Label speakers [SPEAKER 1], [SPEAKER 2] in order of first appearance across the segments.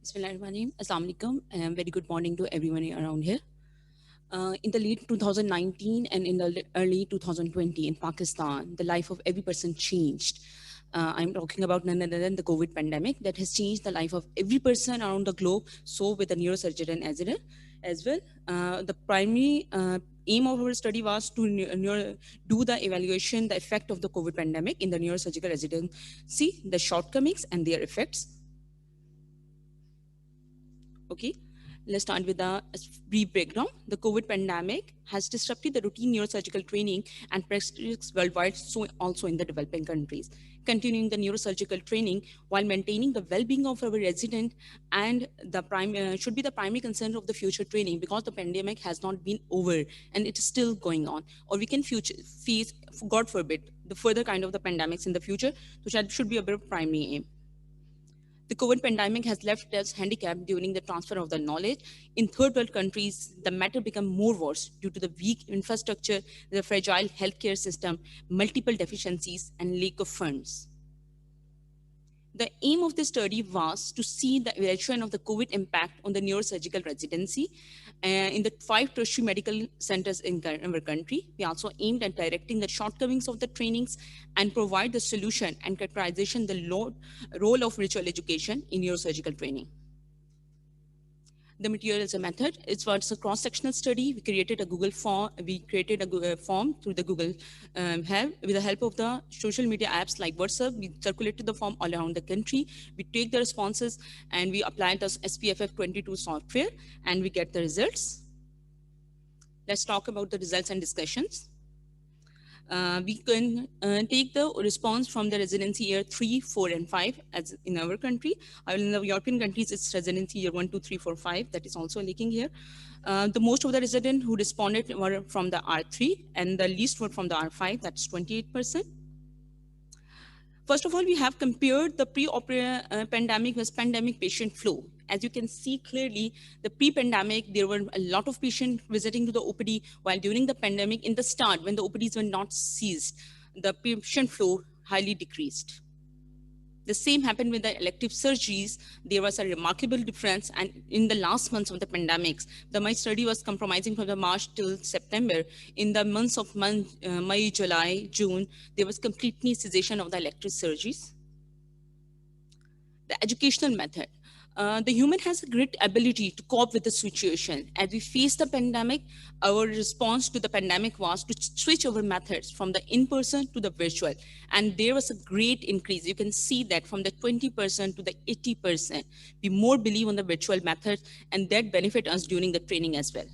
[SPEAKER 1] Bismillahirrahmanirrahim. Assalamu alaikum and very good morning to everyone around here. In the late 2019 and in the early 2020 in Pakistan, the life of every person changed. I'm talking about none other than the COVID pandemic that has changed the life of every person around the globe. So with the neurosurgeon as well. The primary aim of our study was to do the evaluation, the effect of the COVID pandemic in the neurosurgical residency, the shortcomings and their effects. Okay, let's start with a brief background. The COVID pandemic has disrupted the routine neurosurgical training and practice worldwide, so also in the developing countries. Continuing the neurosurgical training while maintaining the well-being of our resident and the should be the primary concern of the future training, because the pandemic has not been over and it is still going on, or we can face, God forbid, the further kind of the pandemics in the future. So that should be a very primary aim. The COVID pandemic has left us handicapped during the transfer of the knowledge. In third world countries, the matter became more worse due to the weak infrastructure, the fragile healthcare system, multiple deficiencies, and lack of funds. The aim of this study was to see the evaluation of the COVID impact on the neurosurgical residency in the 5 tertiary medical centers in our country. We also aimed at directing the shortcomings of the trainings and provide the solution and characterization the role of virtual education in neurosurgical training. The material is a method. It was a cross-sectional study. We created a Google form. We created a Google form through the Google help. With the help of the social media apps like WhatsApp, we circulated the form all around the country. We take the responses and we apply the SPFF 22 software and we get the results. Let's talk about the results and discussions. We can take the response from the residency year 3, 4, and 5 as in our country. In the European countries, it's residency year 1, 2, 3, 4, 5. That is also leaking here. The most of the residents who responded were from the R3 and the least were from the R5, that's 28%. First of all, we have compared the pre-pandemic with pandemic patient flow. As you can see clearly, the pre-pandemic, there were a lot of patients visiting to the OPD, while during the pandemic, in the start, when the OPDs were not seized, the patient flow highly decreased. The same happened with the elective surgeries. There was a remarkable difference. And in the last months of the pandemics, my study was compromising from the March till September. In the months of May, July, June, there was completely cessation of the elective surgeries. The educational method. The human has a great ability to cope with the situation. As we face the pandemic, our response to the pandemic was to switch our methods from the in-person to the virtual. And there was a great increase. You can see that from the 20% to the 80%, we more believe on the virtual method, and that benefit us during the training as well.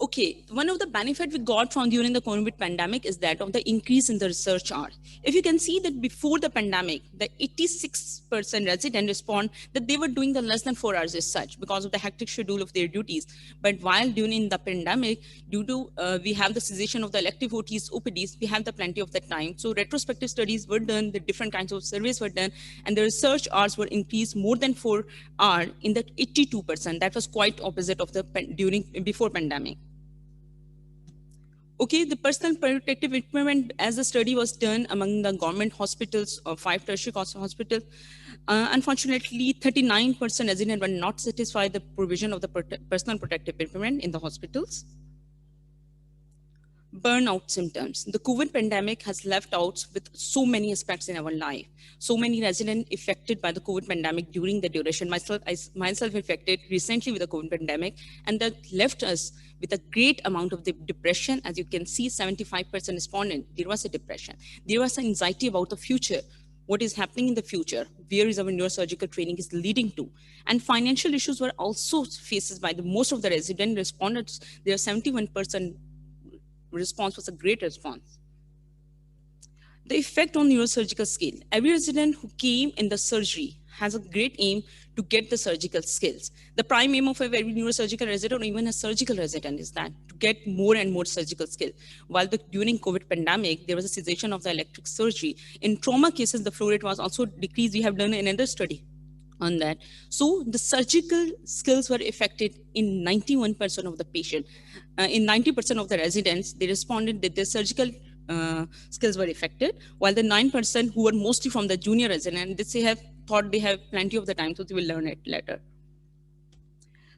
[SPEAKER 1] Okay, one of the benefits we got from during the COVID pandemic is that of the increase in the research hours. If you can see that before the pandemic, the 86% resident respond that they were doing the less than 4 hours research because of the hectic schedule of their duties. But while during the pandemic, due to we have the cessation of the elective OTs, OPDs, we have the plenty of the time. So retrospective studies were done, the different kinds of surveys were done, and the research hours were increased more than 4 hours in the 82%. That was quite opposite of the before pandemic. Okay, the personal protective equipment, as the study was done among the government hospitals or 5 tertiary hospitals, unfortunately, 39% residents were not satisfied the provision of the personal protective equipment in the hospitals. Burnout symptoms. The COVID pandemic has left out with so many aspects in our life. So many residents affected by the COVID pandemic during the duration. Myself affected recently with the COVID pandemic, and that left us with a great amount of the depression. As you can see, 75% respondent, there was a depression. There was anxiety about the future. What is happening in the future? Where is our neurosurgical training is leading to? And financial issues were also faced by most of the resident respondents. There are 71% response was a great response. The effect on neurosurgical skill. Every resident who came in the surgery has a great aim to get the surgical skills. The prime aim of every neurosurgical resident or even a surgical resident is that to get more and more surgical skill. While during COVID pandemic, there was a cessation of the elective surgery. In trauma cases, the flow rate was also decreased. We have done another study on that. So the surgical skills were affected in 91% of the patient. In 90% of the residents, they responded that their surgical skills were affected, while the 9% who were mostly from the junior resident, they have thought they have plenty of the time, so they will learn it later.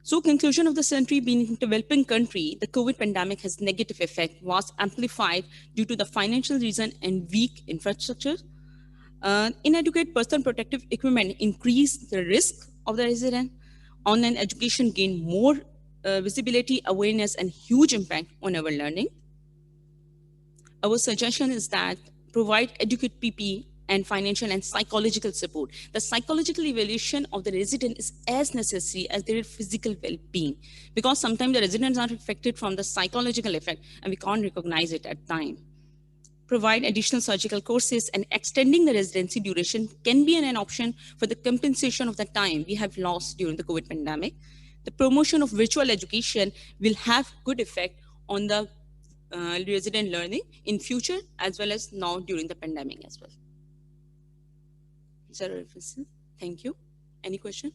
[SPEAKER 1] So conclusion of the century, being a developing country, the COVID pandemic has negative effect was amplified due to the financial reason and weak infrastructure. Inadequate personal protective equipment increased the risk of the resident. Online education gained more visibility, awareness, and huge impact on our learning. Our suggestion is that provide adequate PPE and financial and psychological support. The psychological evaluation of the resident is as necessary as their physical well-being, because sometimes the residents are affected from the psychological effect and we can't recognize it at time. Provide additional surgical courses, and extending the residency duration can be an option for the compensation of the time we have lost during the COVID pandemic. The promotion of virtual education will have good effect on the resident learning in future as well as now during the pandemic as well. Thank you. Any question?